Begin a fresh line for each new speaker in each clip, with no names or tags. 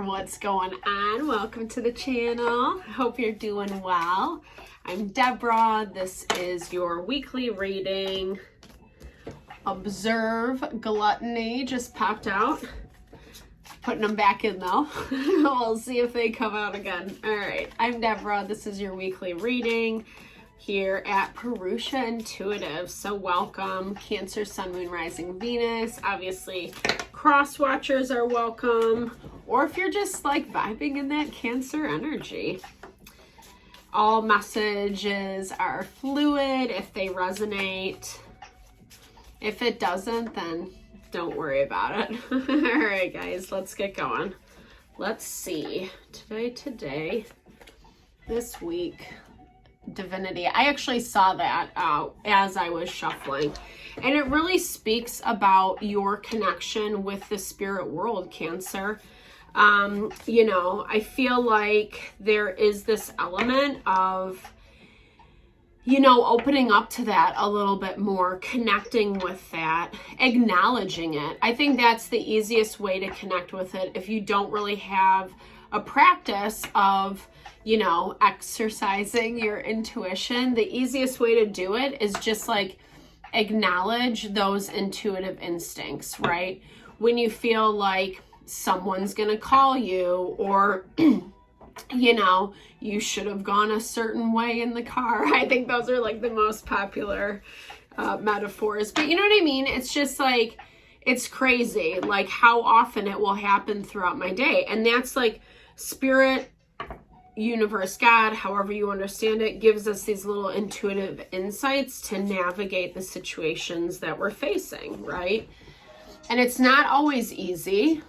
what's going on? Welcome to the channel. I hope you're doing well. I'm Deborah. This is your weekly reading. Observe Gluttony just popped out. Putting them back in though. We'll see if they come out again. All right, I'm Deborah. This is your weekly reading here at Purusha Intuitive. So welcome, Cancer, Sun, Moon, Rising, Venus. Obviously, cross watchers are welcome. Or if you're just like vibing in that Cancer energy. All messages are fluid if they resonate. If it doesn't, then don't worry about it. All right, guys, let's get going. Let's see. Today, this week, divinity. I actually saw that as I was shuffling. And it really speaks about your connection with the spirit world, Cancer. You know, I feel like there is this element of, you know, opening up to that a little bit more, connecting with that, acknowledging it. I think that's the easiest way to connect with it if you don't really have a practice of, you know, exercising your intuition. The easiest way to do it is just like acknowledge those intuitive instincts, right? When you feel like someone's gonna call you, or you know, you should have gone a certain way in the car. I think those are like the most popular metaphors, but you know what I mean? It's just like, it's crazy like how often it will happen throughout my day. And that's like spirit, universe, God, however you understand it, gives us these little intuitive insights to navigate the situations that we're facing, right? And it's not always easy,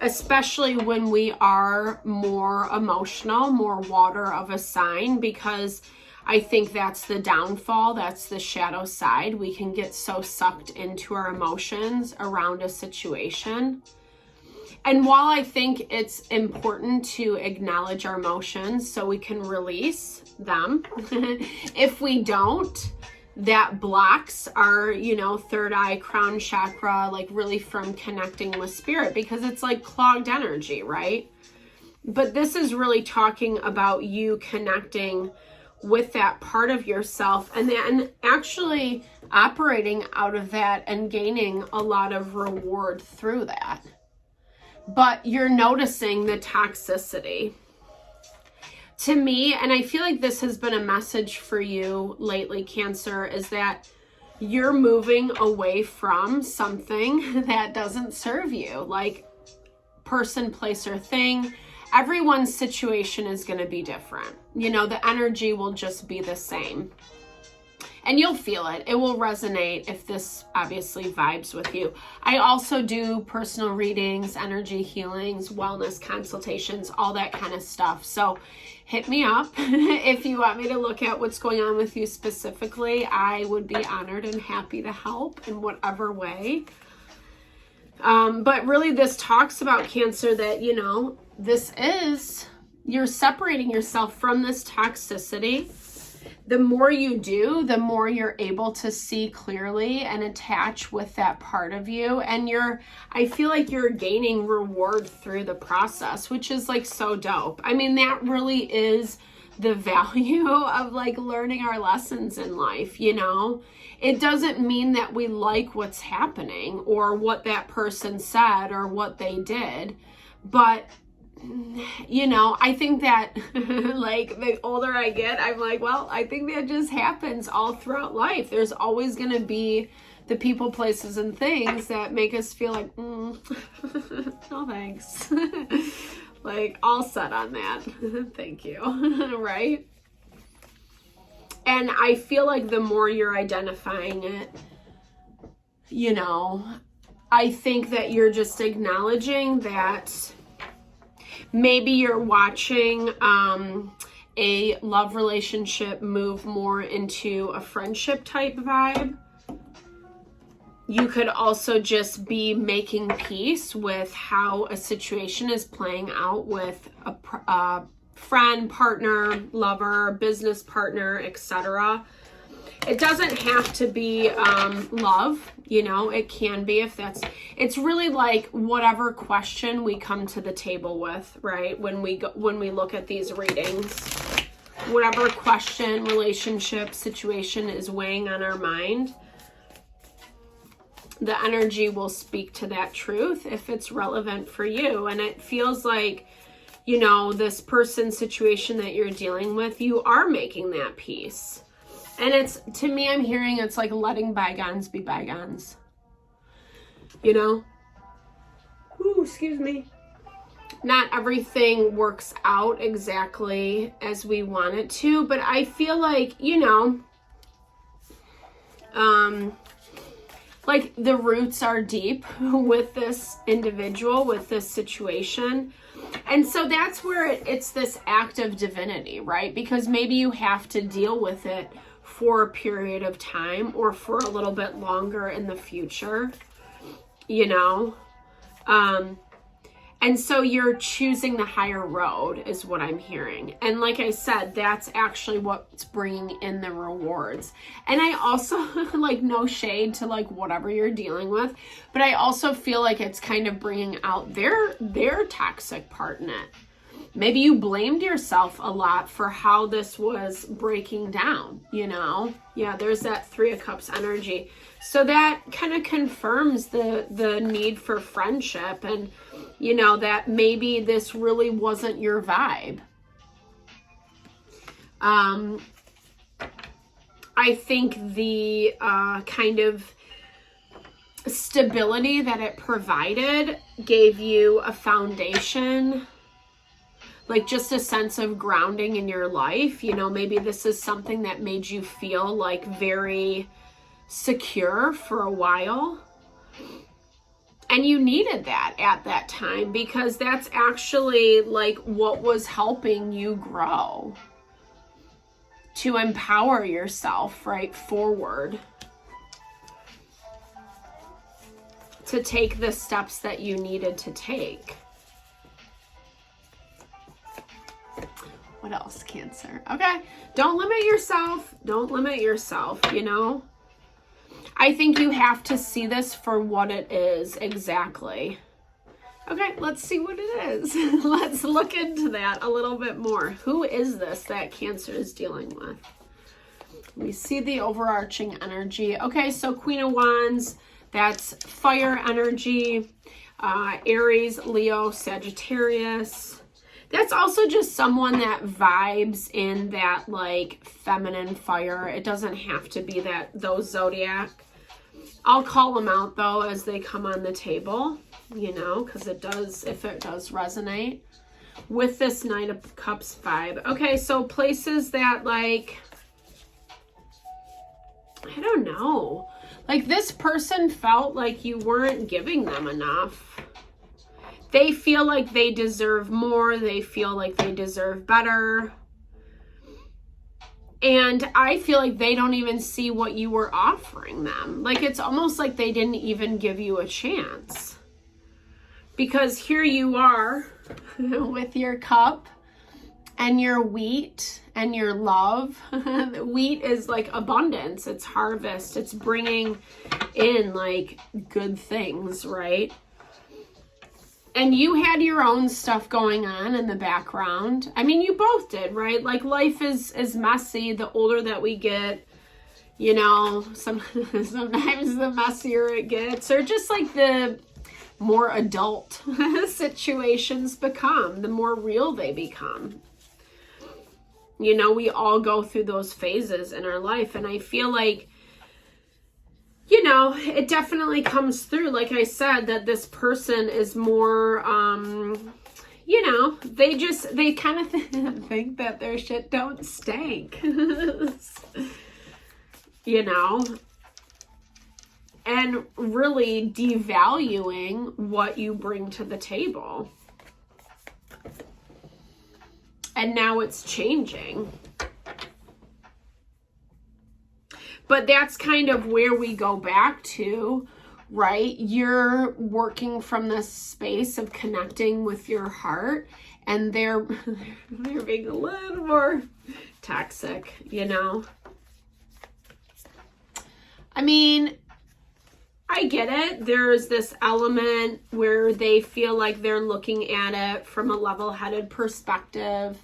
especially when we are more emotional, more water of a sign, because I think that's the downfall. That's the shadow side. We can get so sucked into our emotions around a situation. And while I think it's important to acknowledge our emotions so we can release them, if we don't, that blocks our, you know, third eye, crown chakra, like really from connecting with spirit, because it's like clogged energy, right? But this is really talking about you connecting with that part of yourself and then actually operating out of that and gaining a lot of reward through that. But you're noticing the toxicity. To me, and I feel like this has been a message for you lately, Cancer, is that you're moving away from something that doesn't serve you, like person, place, or thing. Everyone's situation is going to be different. You know, the energy will just be the same. And you'll feel it. It will resonate if this obviously vibes with you. I also do personal readings, energy healings, wellness consultations, all that kind of stuff. So hit me up if you want me to look at what's going on with you specifically. I would be honored and happy to help in whatever way. But really this talks about, Cancer, that, you know, this is, you're separating yourself from this toxicity. The more you do, the more you're able to see clearly and attach with that part of you. And I feel like you're gaining reward through the process, which is like so dope. I mean, that really is the value of like learning our lessons in life, you know? It doesn't mean that we like what's happening or what that person said or what they did, but you know, I think that like the older I get, I'm like, well, I think that just happens all throughout life. There's always going to be the people, places, and things that make us feel like, no thanks. Like all set on that. Thank you. Right? And I feel like the more you're identifying it, you know, I think that you're just acknowledging that maybe you're watching a love relationship move more into a friendship type vibe. You could also just be making peace with how a situation is playing out with a friend, partner, lover, business partner, etc. It doesn't have to be love, you know, it can be if that's, it's really like whatever question we come to the table with, right? When we look at these readings, whatever question, relationship, situation is weighing on our mind, the energy will speak to that truth if it's relevant for you. And it feels like, you know, this person, situation that you're dealing with, you are making that peace. And it's, to me, I'm hearing it's like letting bygones be bygones. You know? Ooh, excuse me. Not everything works out exactly as we want it to, but I feel like, you know, like the roots are deep with this individual, with this situation. And so that's where it's this act of divinity, right? Because maybe you have to deal with it for a period of time or for a little bit longer in the future, you know? And so you're choosing the higher road is what I'm hearing. And like I said, that's actually what's bringing in the rewards. And I also, like, no shade to like whatever you're dealing with, but I also feel like it's kind of bringing out their toxic part in it. Maybe you blamed yourself a lot for how this was breaking down, you know? Yeah, there's that 3 of Cups energy. So that kind of confirms the need for friendship and, you know, that maybe this really wasn't your vibe. I think the kind of stability that it provided gave you a foundation, like just a sense of grounding in your life. You know, maybe this is something that made you feel like very secure for a while. And you needed that at that time because that's actually like what was helping you grow to empower yourself, right, forward, to take the steps that you needed to take. What else, Cancer? Okay, don't limit yourself. Don't limit yourself, you know? I think you have to see this for what it is exactly. Okay, let's see what it is. Let's look into that a little bit more. Who is this that Cancer is dealing with? We see the overarching energy. Okay, so Queen of Wands, that's fire energy. Aries, Leo, Sagittarius. That's also just someone that vibes in that like feminine fire. It doesn't have to be those zodiac. I'll call them out though as they come on the table, you know, because it does, if it does resonate with this Knight of Cups vibe. Okay, so places that like, I don't know, like this person felt like you weren't giving them enough. They feel like they deserve more. They feel like they deserve better. And I feel like they don't even see what you were offering them. Like it's almost like they didn't even give you a chance. Because here you are with your cup and your wheat and your love. Wheat is like abundance. It's harvest. It's bringing in like good things, right? And you had your own stuff going on in the background. I mean, you both did, right? Like life is messy the older that we get, you know, sometimes the messier it gets, or just like the more adult situations become, the more real they become. You know, we all go through those phases in our life. And I feel like, you know, it definitely comes through, like I said, that this person is more, you know, they kind of think that their shit don't stink, you know, and really devaluing what you bring to the table. And now it's changing. But that's kind of where we go back to, right? You're working from this space of connecting with your heart, and they're being a little more toxic, you know? I mean, I get it. There's this element where they feel like they're looking at it from a level-headed perspective.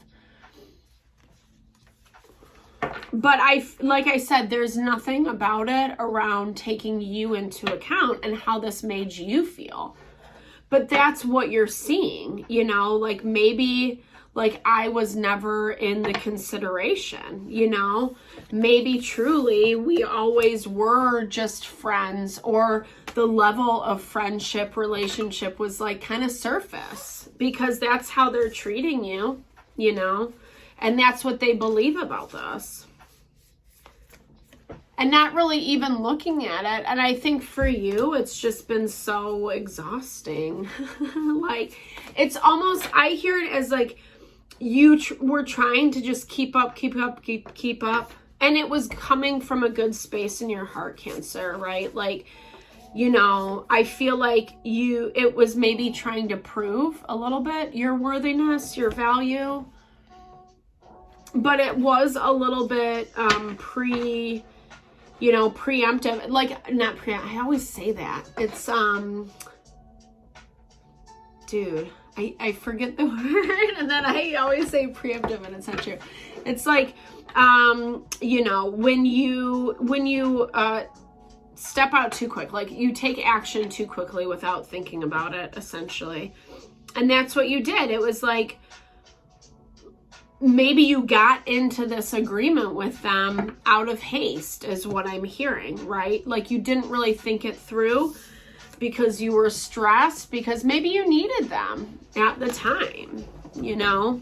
But like I said, there's nothing about it around taking you into account and how this made you feel. But that's what you're seeing, you know, like maybe like I was never in the consideration, you know, maybe truly we always were just friends, or the level of friendship relationship was like kind of surface, because that's how they're treating you, you know, and that's what they believe about us. And not really even looking at it. And I think for you, it's just been so exhausting. Like, it's almost, I hear it as like, you were trying to just keep up. And it was coming from a good space in your heart, Cancer, right? Like, you know, I feel like it was maybe trying to prove a little bit your worthiness, your value. But it was a little bit preemptive, like not I always say that. It's, dude, I forget the word, and then I always say preemptive, and it's not true. It's like, you know, when you step out too quick, like you take action too quickly without thinking about it, essentially. And that's what you did. It was like, maybe you got into this agreement with them out of haste, is what I'm hearing, right? Like you didn't really think it through because you were stressed, because maybe you needed them at the time, you know?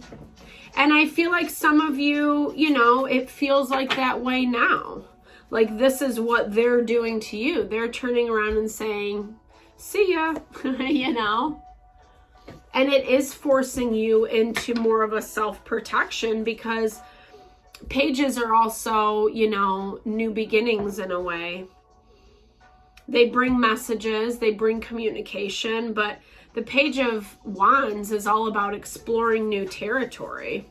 And I feel like some of you, you know, it feels like that way now. Like this is what they're doing to you. They're turning around and saying, see ya, you know? And it is forcing you into more of a self-protection, because pages are also, you know, new beginnings in a way. They bring messages, they bring communication, but the Page of Wands is all about exploring new territory.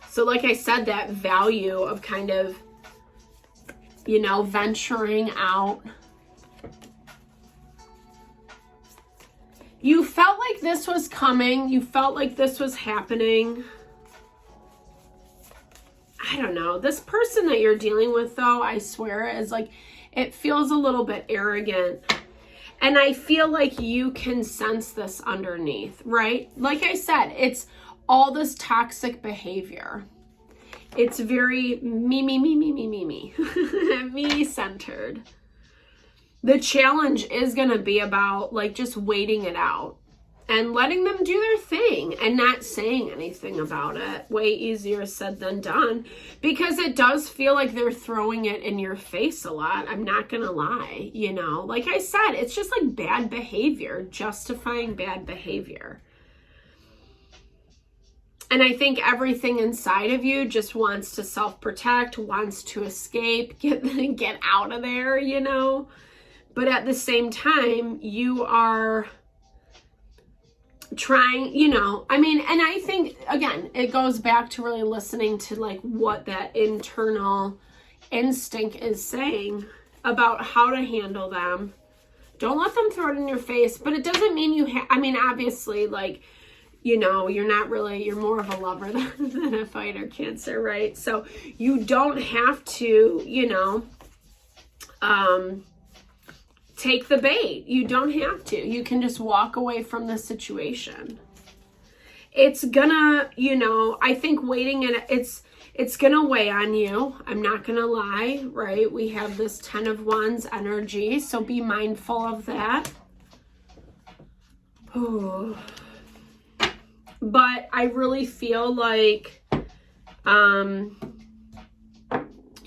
So like I said, that value of kind of, you know, venturing out. You felt like this was coming. You felt like this was happening. I don't know. This person that you're dealing with, though, I swear, is like, it feels a little bit arrogant. And I feel like you can sense this underneath, right? Like I said, it's all this toxic behavior. It's very me, me-centered. The challenge is going to be about like just waiting it out and letting them do their thing and not saying anything about it. Way easier said than done, because it does feel like they're throwing it in your face a lot. I'm not going to lie, you know, like I said, it's just like bad behavior, justifying bad behavior. And I think everything inside of you just wants to self-protect, wants to escape, get out of there, you know. But at the same time, you are trying, you know, I mean, and I think, again, it goes back to really listening to like what that internal instinct is saying about how to handle them. Don't let them throw it in your face, but it doesn't mean you I mean, obviously, like, you know, you're more of a lover than a fighter, Cancer, right? So you don't have to, you know, take the bait. You don't have to. You can just walk away from the situation. It's gonna, you know, I think waiting in it's gonna weigh on you. I'm not gonna lie, right? We have this 10 of Wands energy, so be mindful of that. Oh. But I really feel like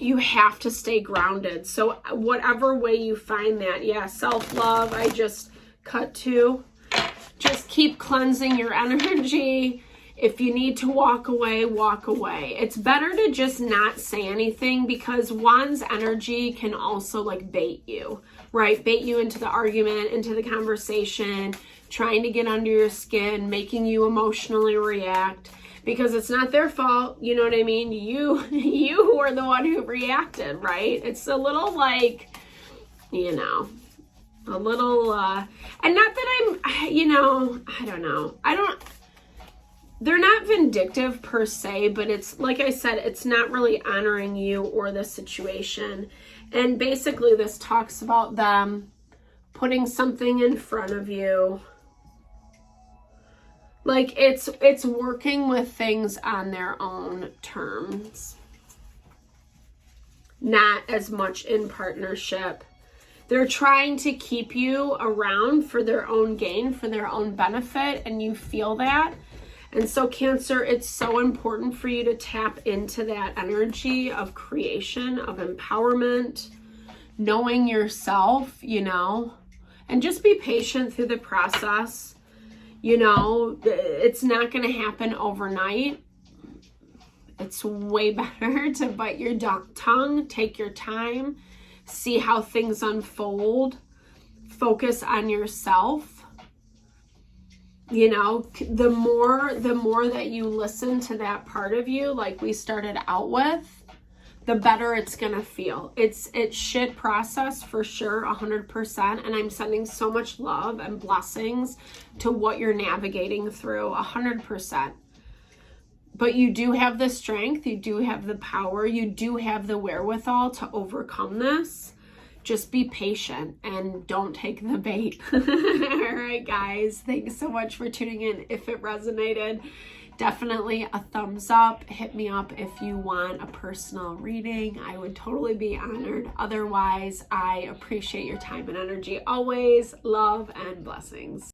you have to stay grounded. So whatever way you find that, yeah, self-love, I just cut to. Just keep cleansing your energy. If you need to walk away, walk away. It's better to just not say anything, because Wands energy can also like bait you, right? Bait you into the argument, into the conversation, trying to get under your skin, making you emotionally react. because it's not their fault. You know what I mean? You were the one who reacted, right? It's a little like, you know, a little, and not that I'm, you know, I don't know. They're not vindictive per se, but it's, like I said, it's not really honoring you or the situation. And basically this talks about them putting something in front of you. Like it's working with things on their own terms. Not as much in partnership. They're trying to keep you around for their own gain, for their own benefit, and you feel that. And so Cancer, it's so important for you to tap into that energy of creation, of empowerment, knowing yourself, you know, and just be patient through the process. You know, it's not going to happen overnight. It's way better to bite your tongue, take your time, see how things unfold, focus on yourself. You know, the more that you listen to that part of you, like we started out with, the better it's gonna feel. It's shit process for sure, 100%. And I'm sending so much love and blessings to what you're navigating through, 100%. But you do have the strength, you do have the power, you do have the wherewithal to overcome this. Just be patient and don't take the bait. All right, guys. Thanks so much for tuning in. If it resonated, definitely a thumbs up. Hit me up if you want a personal reading. I would totally be honored. Otherwise, I appreciate your time and energy always. Love and blessings.